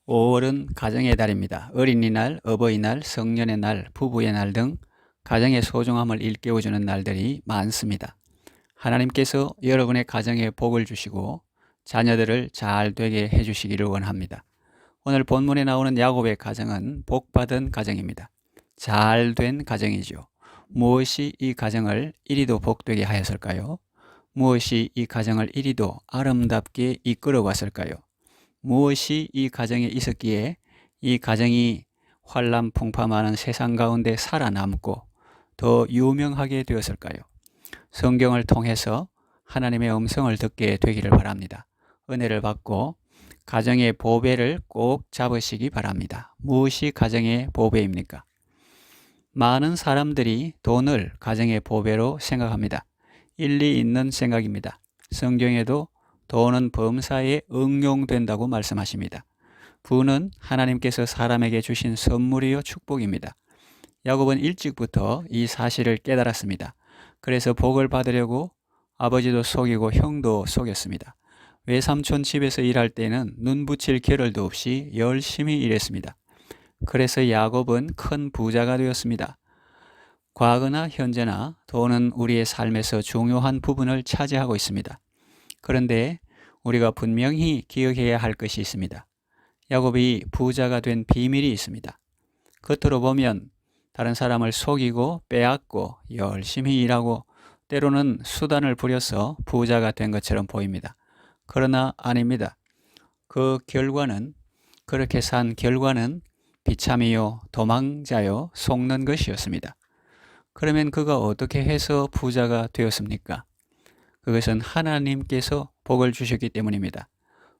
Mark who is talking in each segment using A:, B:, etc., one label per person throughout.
A: 5월은 가정의 달입니다. 어린이날, 어버이날, 성년의 날, 부부의 날 등 가정의 소중함을 일깨워주는 날들이 많습니다. 하나님께서 여러분의 가정에 복을 주시고 자녀들을 잘 되게 해주시기를 원합니다. 오늘 본문에 나오는 야곱의 가정은 복받은 가정입니다. 잘 된 가정이죠. 무엇이 이 가정을 이리도 복되게 하였을까요? 무엇이 이 가정을 이리도 아름답게 이끌어 왔을까요? 무엇이 이 가정에 있었기에 이 가정이 환란풍파많은 세상 가운데 살아남고 더 유명하게 되었을까요? 성경을 통해서 하나님의 음성을 듣게 되기를 바랍니다. 은혜를 받고 가정의 보배를 꼭 잡으시기 바랍니다. 무엇이 가정의 보배입니까? 많은 사람들이 돈을 가정의 보배로 생각합니다. 일리 있는 생각입니다. 성경에도 돈은 범사에 응용된다고 말씀하십니다. 부는 하나님께서 사람에게 주신 선물이요 축복입니다. 야곱은 일찍부터 이 사실을 깨달았습니다. 그래서 복을 받으려고 아버지도 속이고 형도 속였습니다. 외삼촌 집에서 일할 때는 눈 붙일 겨를도 없이 열심히 일했습니다. 그래서 야곱은 큰 부자가 되었습니다. 과거나 현재나 돈은 우리의 삶에서 중요한 부분을 차지하고 있습니다. 그런데 우리가 분명히 기억해야 할 것이 있습니다. 야곱이 부자가 된 비밀이 있습니다. 겉으로 보면 다른 사람을 속이고 빼앗고 열심히 일하고 때로는 수단을 부려서 부자가 된 것처럼 보입니다. 그러나 아닙니다. 그렇게 산 결과는 비참이요 도망자요 속는 것이었습니다. 그러면 그가 어떻게 해서 부자가 되었습니까? 그것은 하나님께서 복을 주셨기 때문입니다.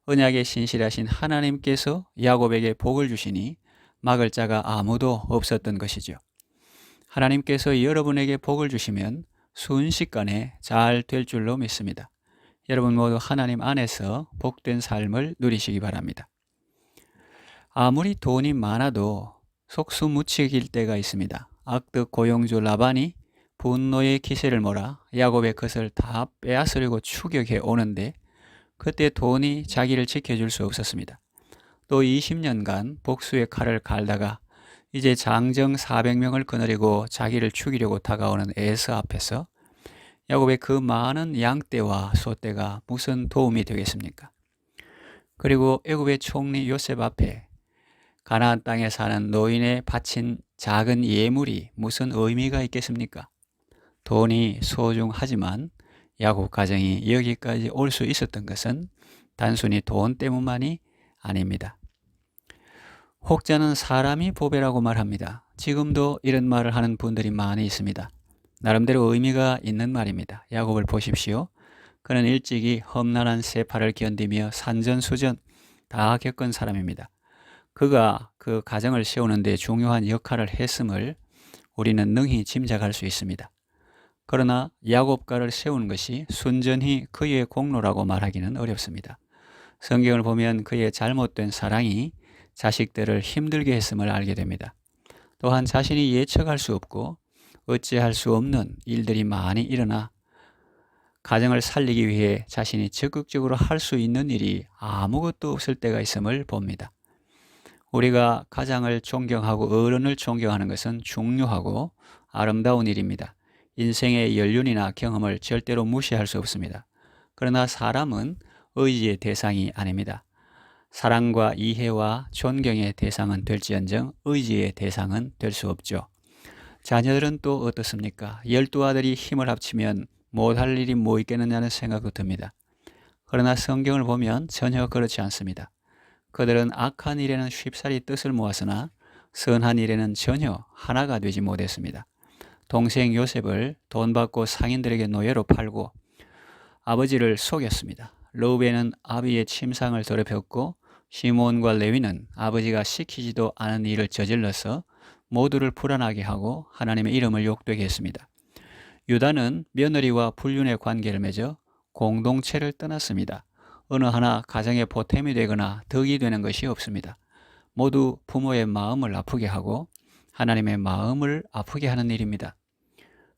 A: 언약에 신실하신 하나님께서 야곱에게 복을 주시니 막을 자가 아무도 없었던 것이죠. 하나님께서 여러분에게 복을 주시면 순식간에 잘 될 줄로 믿습니다. 여러분 모두 하나님 안에서 복된 삶을 누리시기 바랍니다. 아무리 돈이 많아도 속수무책일 때가 있습니다. 악덕 고용주 라반이 분노의 기세를 몰아 야곱의 것을 다 빼앗으려고 추격해 오는데 그때 돈이 자기를 지켜줄 수 없었습니다. 또 20년간 복수의 칼을 갈다가 이제 장정 400명을 거느리고 자기를 죽이려고 다가오는 에서 앞에서 야곱의 그 많은 양떼와 소떼가 무슨 도움이 되겠습니까? 그리고 애굽의 총리 요셉 앞에 가나안 땅에 사는 노인에 바친 작은 예물이 무슨 의미가 있겠습니까? 돈이 소중하지만 야곱 가정이 여기까지 올 수 있었던 것은 단순히 돈 때문만이 아닙니다. 혹자는 사람이 보배라고 말합니다. 지금도 이런 말을 하는 분들이 많이 있습니다. 나름대로 의미가 있는 말입니다. 야곱을 보십시오. 그는 일찍이 험난한 세파를 견디며 산전수전 다 겪은 사람입니다. 그가 그 가정을 세우는 데 중요한 역할을 했음을 우리는 능히 짐작할 수 있습니다. 그러나 야곱가를 세우는 것이 순전히 그의 공로라고 말하기는 어렵습니다. 성경을 보면 그의 잘못된 사랑이 자식들을 힘들게 했음을 알게 됩니다. 또한 자신이 예측할 수 없고 어찌할 수 없는 일들이 많이 일어나 가정을 살리기 위해 자신이 적극적으로 할 수 있는 일이 아무것도 없을 때가 있음을 봅니다. 우리가 가장을 존경하고 어른을 존경하는 것은 중요하고 아름다운 일입니다. 인생의 연륜이나 경험을 절대로 무시할 수 없습니다. 그러나 사람은 의지의 대상이 아닙니다. 사랑과 이해와 존경의 대상은 될지언정 의지의 대상은 될 수 없죠. 자녀들은 또 어떻습니까? 12아들이 힘을 합치면 못할 일이 뭐 있겠느냐는 생각도 듭니다. 그러나 성경을 보면 전혀 그렇지 않습니다. 그들은 악한 일에는 쉽사리 뜻을 모았으나 선한 일에는 전혀 하나가 되지 못했습니다. 동생 요셉을 돈 받고 상인들에게 노예로 팔고 아버지를 속였습니다. 르우벤은 아비의 침상을 더럽혔고 시몬과 레위는 아버지가 시키지도 않은 일을 저질러서 모두를 불안하게 하고 하나님의 이름을 욕되게 했습니다. 유다는 며느리와 불륜의 관계를 맺어 공동체를 떠났습니다. 어느 하나 가정의 보탬이 되거나 덕이 되는 것이 없습니다. 모두 부모의 마음을 아프게 하고 하나님의 마음을 아프게 하는 일입니다.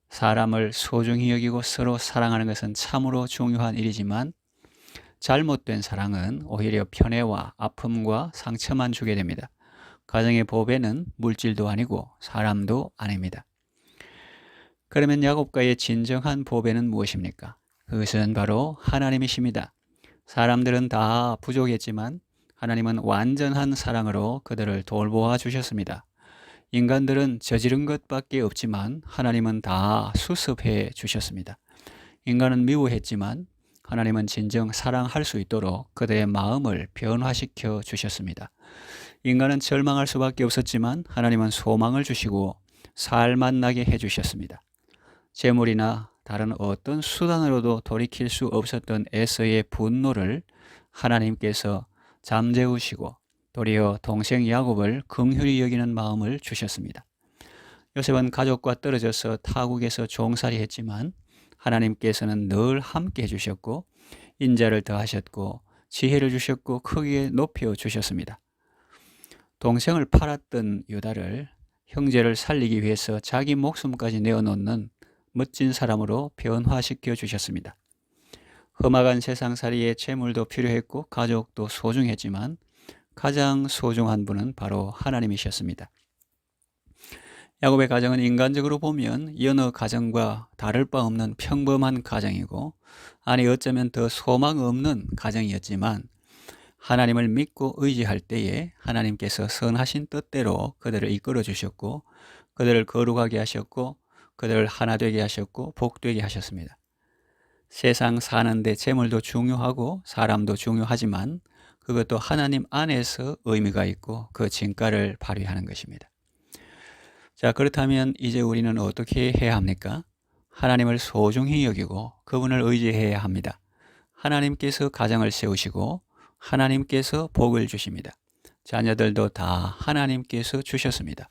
A: 사람을 소중히 여기고 서로 사랑하는 것은 참으로 중요한 일이지만 잘못된 사랑은 오히려 편애와 아픔과 상처만 주게 됩니다. 가정의 보배는 물질도 아니고 사람도 아닙니다. 그러면 야곱과의 진정한 보배는 무엇입니까? 그것은 바로 하나님이십니다. 사람들은 다 부족했지만 하나님은 완전한 사랑으로 그들을 돌보아 주셨습니다. 인간들은 저지른 것밖에 없지만 하나님은 다 수습해 주셨습니다. 인간은 미워했지만 하나님은 진정 사랑할 수 있도록 그들의 마음을 변화시켜 주셨습니다. 인간은 절망할 수밖에 없었지만 하나님은 소망을 주시고 살만 나게 해주셨습니다. 재물이나 다른 어떤 수단으로도 돌이킬 수 없었던 에서의 분노를 하나님께서 잠재우시고 도리어 동생 야곱을 긍휼히 여기는 마음을 주셨습니다. 요셉은 가족과 떨어져서 타국에서 종살이 했지만 하나님께서는 늘 함께 해주셨고 인자를 더하셨고 지혜를 주셨고 크게 높여 주셨습니다. 동생을 팔았던 유다를 형제를 살리기 위해서 자기 목숨까지 내어놓는 멋진 사람으로 변화시켜 주셨습니다. 험악한 세상살이에 재물도 필요했고 가족도 소중했지만 가장 소중한 분은 바로 하나님이셨습니다. 야곱의 가정은 인간적으로 보면 여느 가정과 다를 바 없는 평범한 가정이고 아니 어쩌면 더 소망 없는 가정이었지만 하나님을 믿고 의지할 때에 하나님께서 선하신 뜻대로 그들을 이끌어 주셨고 그들을 거룩하게 하셨고 그들을 하나 되게 하셨고 복되게 하셨습니다. 세상 사는데 재물도 중요하고 사람도 중요하지만 그것도 하나님 안에서 의미가 있고 그 진가를 발휘하는 것입니다. 자, 그렇다면 이제 우리는 어떻게 해야 합니까? 하나님을 소중히 여기고 그분을 의지해야 합니다. 하나님께서 가정을 세우시고 하나님께서 복을 주십니다. 자녀들도 다 하나님께서 주셨습니다.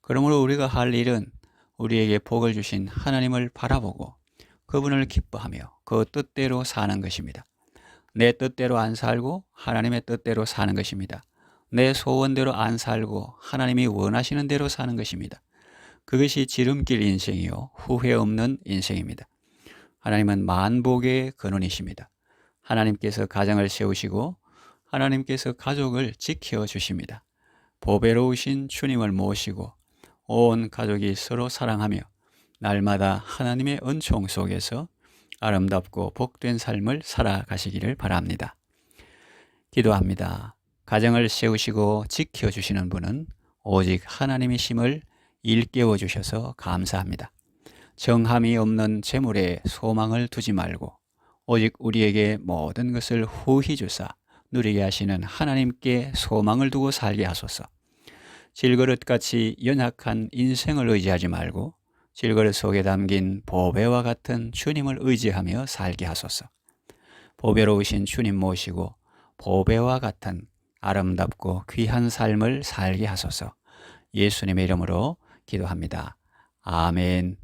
A: 그러므로 우리가 할 일은 우리에게 복을 주신 하나님을 바라보고 그분을 기뻐하며 그 뜻대로 사는 것입니다. 내 뜻대로 안 살고 하나님의 뜻대로 사는 것입니다. 내 소원대로 안 살고 하나님이 원하시는 대로 사는 것입니다. 그것이 지름길 인생이요 후회 없는 인생입니다. 하나님은 만복의 근원이십니다. 하나님께서 가정을 세우시고 하나님께서 가족을 지켜주십니다. 보배로우신 주님을 모시고 온 가족이 서로 사랑하며 날마다 하나님의 은총 속에서 아름답고 복된 삶을 살아가시기를 바랍니다. 기도합니다. 가정을 세우시고 지켜주시는 분은 오직 하나님이심을 일깨워 주셔서 감사합니다. 정함이 없는 재물에 소망을 두지 말고 오직 우리에게 모든 것을 후히 주사 누리게 하시는 하나님께 소망을 두고 살게 하소서. 질그릇같이 연약한 인생을 의지하지 말고 질그릇 속에 담긴 보배와 같은 주님을 의지하며 살게 하소서. 보배로우신 주님 모시고 보배와 같은 아름답고 귀한 삶을 살게 하소서. 예수님의 이름으로 기도합니다. 아멘.